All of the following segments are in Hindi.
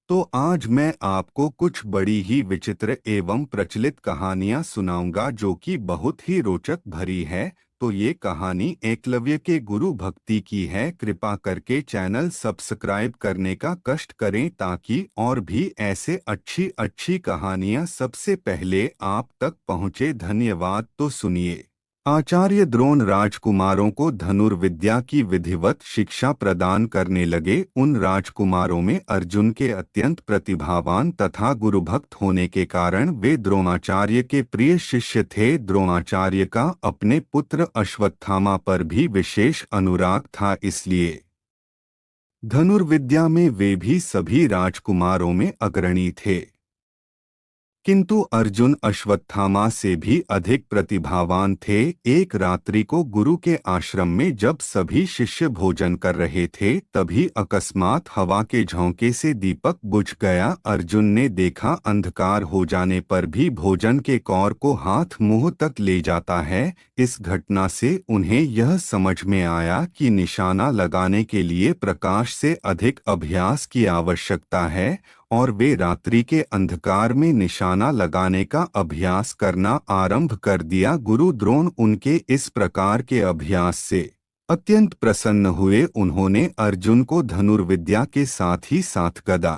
तो आज मैं आपको कुछ बड़ी ही विचित्र एवं प्रचलित कहानियां सुनाऊंगा जो कि बहुत ही रोचक भरी है। तो ये कहानी एकलव्य के गुरु भक्ति की है। कृपा करके चैनल सब्सक्राइब करने का कष्ट करें ताकि और भी ऐसे अच्छी अच्छी कहानियां सबसे पहले आप तक पहुंचे। धन्यवाद। तो सुनिए। आचार्य द्रोण राजकुमारों को धनुर्विद्या की विधिवत शिक्षा प्रदान करने लगे। उन राजकुमारों में अर्जुन के अत्यंत प्रतिभावान तथा गुरुभक्त होने के कारण वे द्रोणाचार्य के प्रिय शिष्य थे। द्रोणाचार्य का अपने पुत्र अश्वत्थामा पर भी विशेष अनुराग था, इसलिए धनुर्विद्या में वे भी सभी राजकुमारों में अग्रणी थे। किंतु अर्जुन अश्वत्थामा से भी अधिक प्रतिभावान थे। एक रात्रि को गुरु के आश्रम में जब सभी शिष्य भोजन कर रहे थे, तभी अकस्मात हवा के झोंके से दीपक बुझ गया। अर्जुन ने देखा अंधकार हो जाने पर भी भोजन के कौर को हाथ मुंह तक ले जाता है। इस घटना से उन्हें यह समझ में आया कि निशाना लगाने के लिए प्रकाश से अधिक अभ्यास की आवश्यकता है और वे रात्रि के अंधकार में निशाना लगाने का अभ्यास करना आरंभ कर दिया। गुरु द्रोण उनके इस प्रकार के अभ्यास से अत्यंत प्रसन्न हुए। उन्होंने अर्जुन को धनुर्विद्या के साथ ही साथ गदा,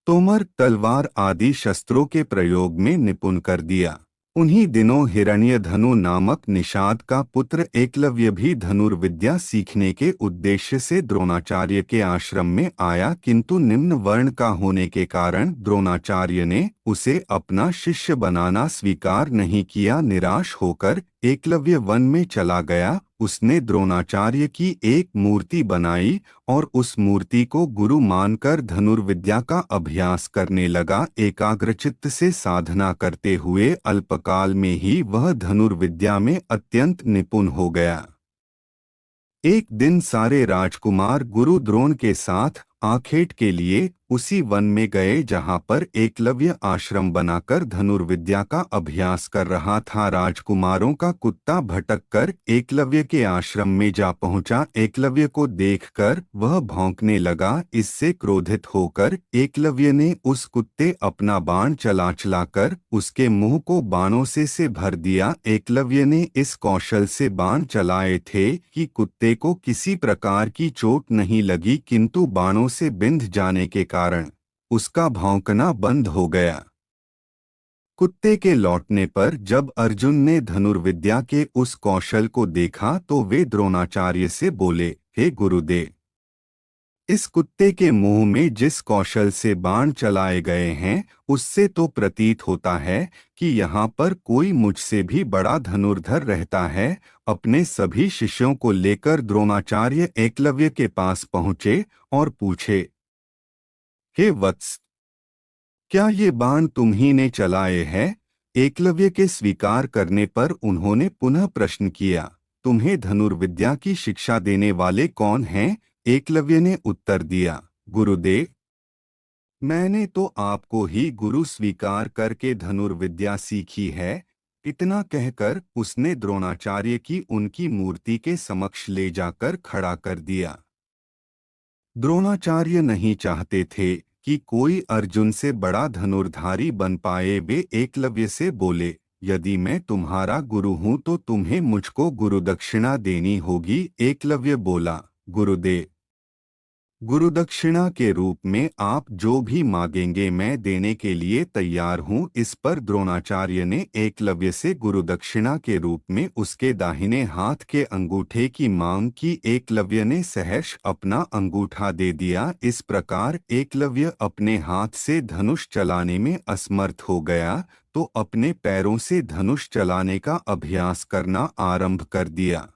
तोमर, तलवार आदि शस्त्रों के प्रयोग में निपुण कर दिया। उन्हीं दिनों हिरण्यधनु नामक निषाद का पुत्र एकलव्य भी धनुर्विद्या सीखने के उद्देश्य से द्रोणाचार्य के आश्रम में आया, किंतु निम्न वर्ण का होने के कारण द्रोणाचार्य ने उसे अपना शिष्य बनाना स्वीकार नहीं किया। निराश होकर एकलव्य वन में चला गया। उसने द्रोणाचार्य की एक मूर्ति बनाई और उस मूर्ति को गुरु मानकर धनुर्विद्या का अभ्यास करने लगा। एकाग्रचित्त से साधना करते हुए अल्पकाल में ही वह धनुर्विद्या में अत्यंत निपुण हो गया। एक दिन सारे राजकुमार गुरु द्रोण के साथ आखेट के लिए उसी वन में गए जहां पर एकलव्य आश्रम बनाकर धनुर्विद्या का अभ्यास कर रहा था। राजकुमारों का कुत्ता भटककर एकलव्य के आश्रम में जा पहुंचा। एकलव्य को देखकर वह भौंकने लगा। इससे क्रोधित होकर एकलव्य ने उस कुत्ते अपना बाण चलाकर उसके मुंह को बाणों से भर दिया। एकलव्य ने इस कौशल से बाण चलाए थे कि कुत्ते को किसी प्रकार की चोट नहीं लगी, किंतु बाणों से बिंध जाने के कारण उसका भौंकना बंद हो गया। कुत्ते के लौटने पर जब अर्जुन ने धनुर्विद्या के उस कौशल को देखा तो वे द्रोणाचार्य से बोले, हे गुरुदेव, इस कुत्ते के मुंह में जिस कौशल से बाण चलाए गए हैं उससे तो प्रतीत होता है कि यहाँ पर कोई मुझसे भी बड़ा धनुर्धर रहता है। अपने सभी शिष्यों को लेकर द्रोणाचार्य एकलव्य के पास पहुँचे और पूछे, हे वत्स, क्या ये बाण तुम ही ने चलाए हैं? एकलव्य के स्वीकार करने पर उन्होंने पुनः प्रश्न किया, तुम्हें धनुर्विद्या की शिक्षा देने वाले कौन हैं? एकलव्य ने उत्तर दिया, गुरुदेव, मैंने तो आपको ही गुरु स्वीकार करके धनुर्विद्या सीखी है। इतना कहकर उसने द्रोणाचार्य की उनकी मूर्ति के समक्ष ले जाकर खड़ा कर दिया। द्रोणाचार्य नहीं चाहते थे कि कोई अर्जुन से बड़ा धनुर्धारी बन पाए। वे एकलव्य से बोले, यदि मैं तुम्हारा गुरु हूं तो तुम्हें मुझको गुरुदक्षिणा देनी होगी। एकलव्य बोला, गुरुदेव, गुरुदक्षिणा के रूप में आप जो भी मांगेंगे मैं देने के लिए तैयार हूं। इस पर द्रोणाचार्य ने एकलव्य से गुरुदक्षिणा के रूप में उसके दाहिने हाथ के अंगूठे की मांग की। एकलव्य ने सहर्ष अपना अंगूठा दे दिया। इस प्रकार एकलव्य अपने हाथ से धनुष चलाने में असमर्थ हो गया तो अपने पैरों से धनुष चलाने का अभ्यास करना आरंभ कर दिया।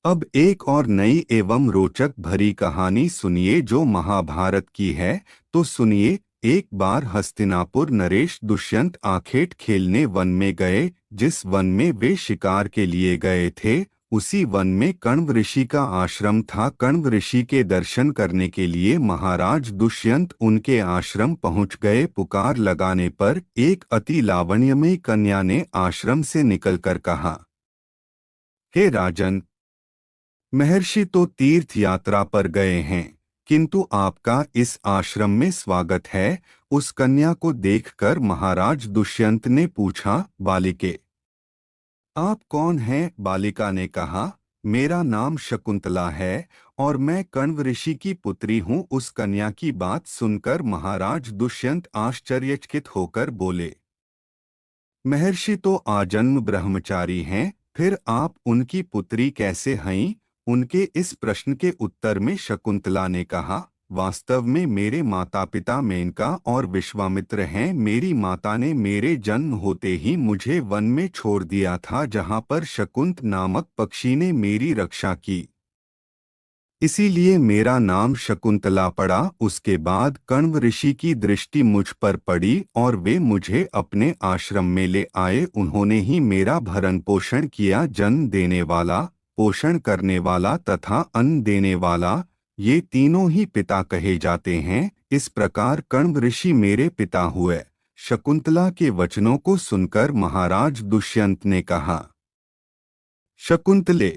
अब एक और नई एवं रोचक भरी कहानी सुनिए जो महाभारत की है। तो सुनिए। एक बार हस्तिनापुर नरेश दुष्यंत आखेट खेलने वन में गए। जिस वन में वे शिकार के लिए गए थे उसी वन में कण्व ऋषि का आश्रम था। कण्व ऋषि के दर्शन करने के लिए महाराज दुष्यंत उनके आश्रम पहुंच गए। पुकार लगाने पर एक अति लावण्यमयी कन्या ने आश्रम से निकलकर कहा, हे राजन, महर्षि तो तीर्थ यात्रा पर गए हैं, किंतु आपका इस आश्रम में स्वागत है। उस कन्या को देखकर महाराज दुष्यंत ने पूछा, बालिके, आप कौन हैं? बालिका ने कहा, मेरा नाम शकुंतला है और मैं कण्व ऋषि की पुत्री हूँ। उस कन्या की बात सुनकर महाराज दुष्यंत आश्चर्यचकित होकर बोले, महर्षि तो आजन्म ब्रह्मचारी हैं, फिर आप उनकी पुत्री कैसे हैं? उनके इस प्रश्न के उत्तर में शकुंतला ने कहा, वास्तव में मेरे माता पिता मेनका और विश्वामित्र हैं। मेरी माता ने मेरे जन्म होते ही मुझे वन में छोड़ दिया था, जहाँ पर शकुंत नामक पक्षी ने मेरी रक्षा की, इसीलिए मेरा नाम शकुंतला पड़ा। उसके बाद कण्व ऋषि की दृष्टि मुझ पर पड़ी और वे मुझे अपने आश्रम में ले आए। उन्होंने ही मेरा भरण पोषण किया। जन्म देने वाला, पोषण करने वाला तथा अन्न देने वाला, ये तीनों ही पिता कहे जाते हैं। इस प्रकार कण्व ऋषि मेरे पिता हुए। शकुंतला के वचनों को सुनकर महाराज दुष्यंत ने कहा, शकुंतले,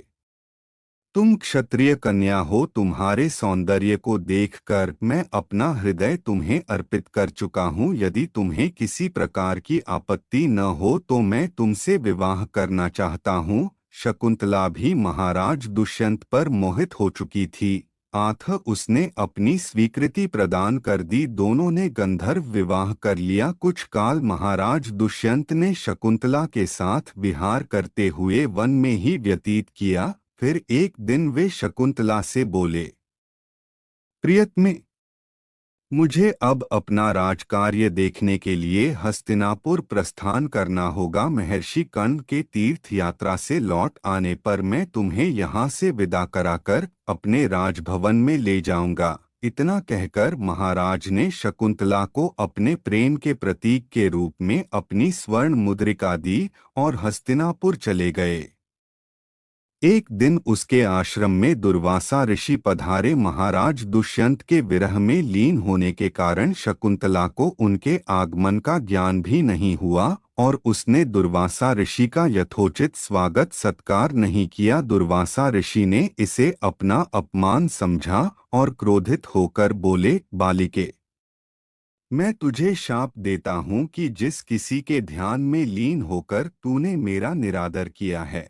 तुम क्षत्रिय कन्या हो। तुम्हारे सौंदर्य को देखकर मैं अपना हृदय तुम्हें अर्पित कर चुका हूँ। यदि तुम्हें किसी प्रकार की आपत्ति न हो तो मैं तुमसे विवाह करना चाहता हूँ। शकुंतला भी महाराज दुष्यंत पर मोहित हो चुकी थी। अतः उसने अपनी स्वीकृति प्रदान कर दी। दोनों ने गंधर्व विवाह कर लिया। कुछ काल महाराज दुष्यंत ने शकुंतला के साथ विहार करते हुए वन में ही व्यतीत किया। फिर एक दिन वे शकुंतला से बोले, प्रियतमे, मुझे अब अपना राजकार्य देखने के लिए हस्तिनापुर प्रस्थान करना होगा। महर्षि कण्व के तीर्थ यात्रा से लौट आने पर मैं तुम्हें यहाँ से विदा कराकर अपने राजभवन में ले जाऊंगा। इतना कहकर महाराज ने शकुंतला को अपने प्रेम के प्रतीक के रूप में अपनी स्वर्ण मुद्रिका दी और हस्तिनापुर चले गए। एक दिन उसके आश्रम में दुर्वासा ऋषि पधारे। महाराज दुष्यंत के विरह में लीन होने के कारण शकुंतला को उनके आगमन का ज्ञान भी नहीं हुआ और उसने दुर्वासा ऋषि का यथोचित स्वागत सत्कार नहीं किया। दुर्वासा ऋषि ने इसे अपना अपमान समझा और क्रोधित होकर बोले, बालिके, मैं तुझे शाप देता हूँ कि जिस किसी के ध्यान में लीन होकर तूने मेरा निरादर किया है,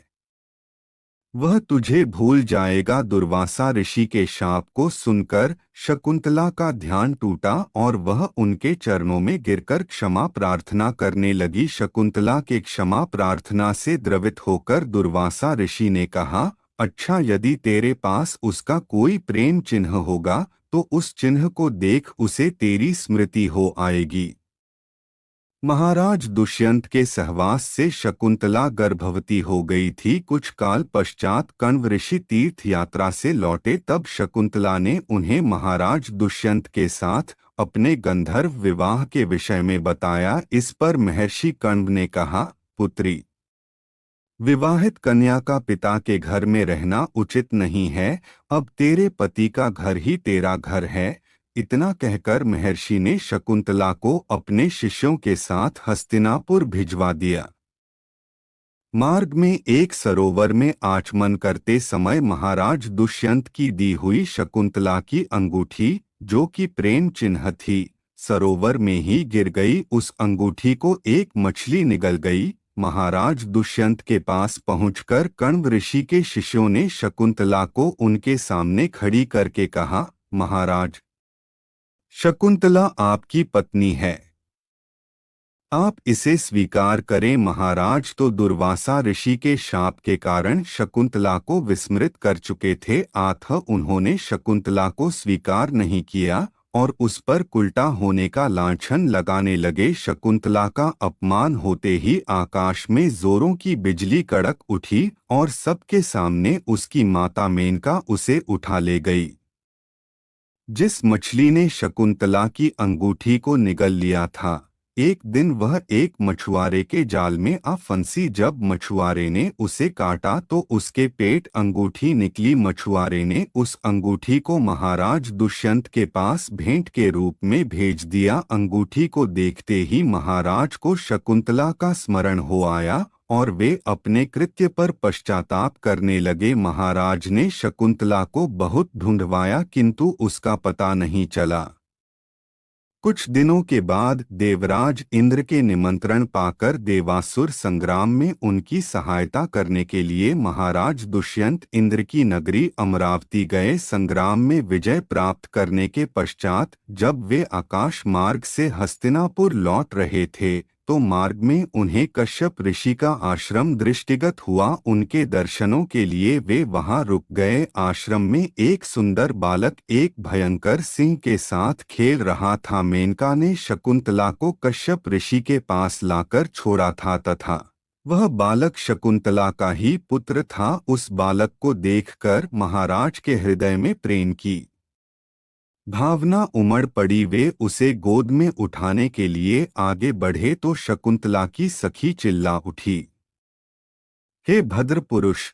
वह तुझे भूल जाएगा। दुर्वासा ऋषि के शाप को सुनकर शकुंतला का ध्यान टूटा और वह उनके चरणों में गिरकर क्षमा प्रार्थना करने लगी। शकुंतला के क्षमा प्रार्थना से द्रवित होकर दुर्वासा ऋषि ने कहा, अच्छा, यदि तेरे पास उसका कोई प्रेम चिन्ह होगा तो उस चिन्ह को देख उसे तेरी स्मृति हो आएगी। महाराज दुष्यंत के सहवास से शकुंतला गर्भवती हो गई थी। कुछ काल पश्चात कण्व ऋषि तीर्थ यात्रा से लौटे। तब शकुंतला ने उन्हें महाराज दुष्यंत के साथ अपने गंधर्व विवाह के विषय में बताया। इस पर महर्षि कण्व ने कहा, पुत्री, विवाहित कन्या का पिता के घर में रहना उचित नहीं है। अब तेरे पति का घर ही तेरा घर है। इतना कहकर महर्षि ने शकुंतला को अपने शिष्यों के साथ हस्तिनापुर भिजवा दिया। मार्ग में एक सरोवर में आचमन करते समय महाराज दुष्यंत की दी हुई शकुंतला की अंगूठी, जो कि प्रेम चिन्ह थी, सरोवर में ही गिर गई। उस अंगूठी को एक मछली निगल गई। महाराज दुष्यंत के पास पहुंचकर कण्व ऋषि के शिष्यों ने शकुंतला को उनके सामने खड़ी करके कहा, महाराज, शकुंतला आपकी पत्नी है, आप इसे स्वीकार करें। महाराज तो दुर्वासा ऋषि के शाप के कारण शकुंतला को विस्मृत कर चुके थे। अतः उन्होंने शकुंतला को स्वीकार नहीं किया और उस पर उल्टा होने का लांछन लगाने लगे। शकुंतला का अपमान होते ही आकाश में जोरों की बिजली कड़क उठी और सबके सामने उसकी माता मेनका उसे उठा ले गई। जिस मछली ने शकुंतला की अंगूठी को निगल लिया था, एक दिन वह एक मछुआरे के जाल में आ फंसी। जब मछुआरे ने उसे काटा तो उसके पेट अंगूठी निकली। मछुआरे ने उस अंगूठी को महाराज दुष्यंत के पास भेंट के रूप में भेज दिया। अंगूठी को देखते ही महाराज को शकुंतला का स्मरण हो आया और वे अपने कृत्य पर पश्चाताप करने लगे। महाराज ने शकुंतला को बहुत ढूंढवाया किंतु उसका पता नहीं चला। कुछ दिनों के बाद देवराज इंद्र के निमंत्रण पाकर देवासुर संग्राम में उनकी सहायता करने के लिए महाराज दुष्यंत इंद्र की नगरी अमरावती गए। संग्राम में विजय प्राप्त करने के पश्चात जब वे आकाश मार्ग से हस्तिनापुर लौट रहे थे तो मार्ग में उन्हें कश्यप ऋषि का आश्रम दृष्टिगत हुआ। उनके दर्शनों के लिए वे वहां रुक गए। आश्रम में एक सुंदर बालक एक भयंकर सिंह के साथ खेल रहा था। मेनका ने शकुंतला को कश्यप ऋषि के पास लाकर छोड़ा था तथा वह बालक शकुंतला का ही पुत्र था। उस बालक को देखकर महाराज के हृदय में प्रेम की भावना उमड़ पड़ी। वे उसे गोद में उठाने के लिए आगे बढ़े तो शकुंतला की सखी चिल्ला उठी, हे भद्र पुरुष,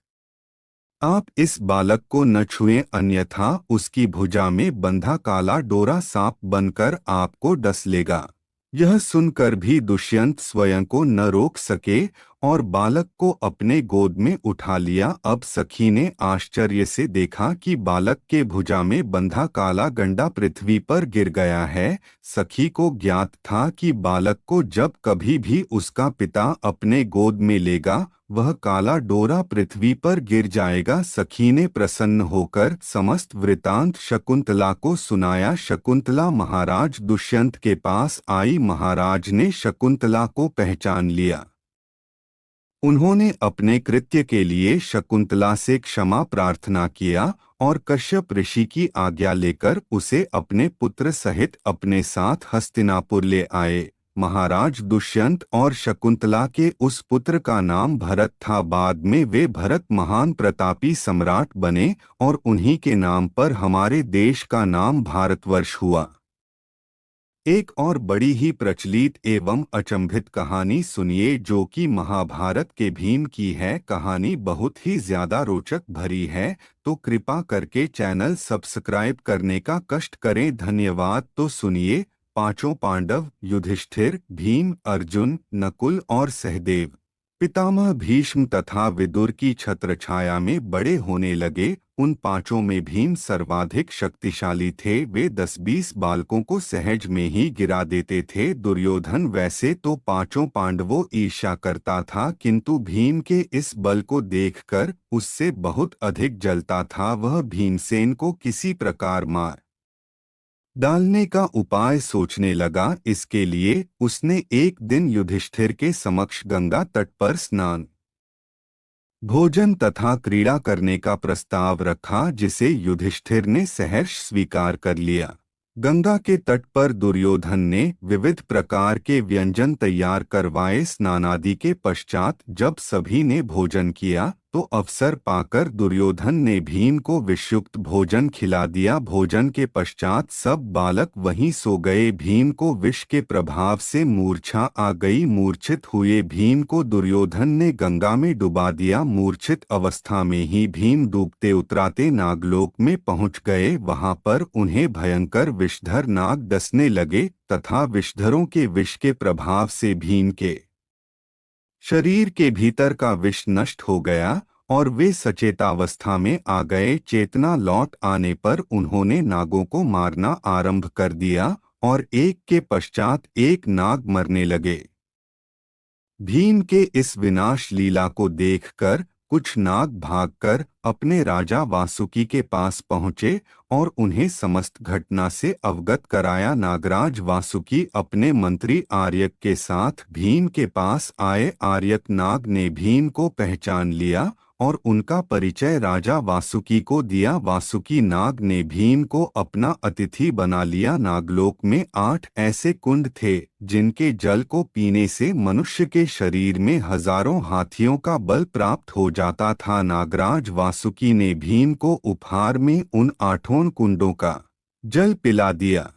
आप इस बालक को न छुएं अन्यथा उसकी भुजा में बंधा काला डोरा सांप बनकर आपको डस लेगा। यह सुनकर भी दुष्यंत स्वयं को न रोक सके और बालक को अपने गोद में उठा लिया। अब सखी ने आश्चर्य से देखा कि बालक के भुजा में बंधा काला गंडा पृथ्वी पर गिर गया है। सखी को ज्ञात था कि बालक को जब कभी भी उसका पिता अपने गोद में लेगा वह काला डोरा पृथ्वी पर गिर जाएगा। सखी ने प्रसन्न होकर समस्त वृतांत शकुंतला को सुनाया। शकुंतला महाराज दुष्यंत के पास आई। महाराज ने शकुंतला को पहचान लिया। उन्होंने अपने कृत्य के लिए शकुंतला से क्षमा प्रार्थना किया और कश्यप ऋषि की आज्ञा लेकर उसे अपने पुत्र सहित अपने साथ हस्तिनापुर ले आए। महाराज दुष्यंत और शकुंतला के उस पुत्र का नाम भरत था। बाद में वे भरत महान प्रतापी सम्राट बने और उन्हीं के नाम पर हमारे देश का नाम भारतवर्ष हुआ। एक और बड़ी ही प्रचलित एवं अचंभित कहानी सुनिए जो कि महाभारत के भीम की है। कहानी बहुत ही ज्यादा रोचक भरी है तो कृपा करके चैनल सब्सक्राइब करने का कष्ट करें। धन्यवाद। तो सुनिए। पांचों पांडव युधिष्ठिर, भीम, अर्जुन, नकुल और सहदेव पितामह भीष्म तथा विदुर की छत्रछाया में बड़े होने लगे। उन पांचों में भीम सर्वाधिक शक्तिशाली थे। वे 10-20 बालकों को सहज में ही गिरा देते थे। दुर्योधन वैसे तो पांचों पांडवों ईर्ष्या करता था किंतु भीम के इस बल को देखकर उससे बहुत अधिक जलता था। वह भीमसेन को किसी प्रकार मार डालने का उपाय सोचने लगा। इसके लिए उसने एक दिन युधिष्ठिर के समक्ष गंगा तट पर स्नान, भोजन तथा क्रीड़ा करने का प्रस्ताव रखा जिसे युधिष्ठिर ने सहर्ष स्वीकार कर लिया। गंगा के तट पर दुर्योधन ने विविध प्रकार के व्यंजन तैयार करवाए। स्नानादि के पश्चात जब सभी ने भोजन किया तो अवसर पाकर दुर्योधन ने भीम को विषयुक्त भोजन खिला दिया। भोजन के पश्चात सब बालक वहीं सो गए। भीम को विष के प्रभाव से मूर्छा आ गई। मूर्छित हुए भीम को दुर्योधन ने गंगा में डुबा दिया। मूर्छित अवस्था में ही भीम डूबते उतराते नागलोक में पहुंच गए। वहां पर उन्हें भयंकर विषधर नाग डसने लगे तथा विषधरों के विष के प्रभाव से भीम के शरीर के भीतर का विष नष्ट हो गया और वे सचेतावस्था में आ गए। चेतना लौट आने पर उन्होंने नागों को मारना आरंभ कर दिया और एक के पश्चात एक नाग मरने लगे। भीम के इस विनाश लीला को देखकर कुछ नाग भागकर अपने राजा वासुकी के पास पहुंचे और उन्हें समस्त घटना से अवगत कराया। नागराज वासुकी अपने मंत्री आर्यक के साथ भीम के पास आए। आर्यक नाग ने भीम को पहचान लिया और उनका परिचय राजा वासुकी को दिया। वासुकी नाग ने भीम को अपना अतिथि बना लिया। नागलोक में 8 ऐसे कुंड थे जिनके जल को पीने से मनुष्य के शरीर में हजारों हाथियों का बल प्राप्त हो जाता था। नागराज वासुकी ने भीम को उपहार में उन 8 कुंडों का जल पिला दिया।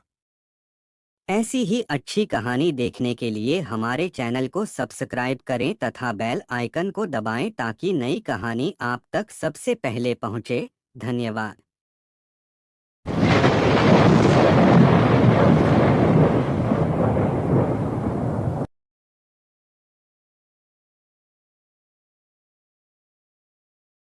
ऐसी ही अच्छी कहानी देखने के लिए हमारे चैनल को सब्सक्राइब करें तथा बेल आइकन को दबाएं ताकि नई कहानी आप तक सबसे पहले पहुंचे। धन्यवाद।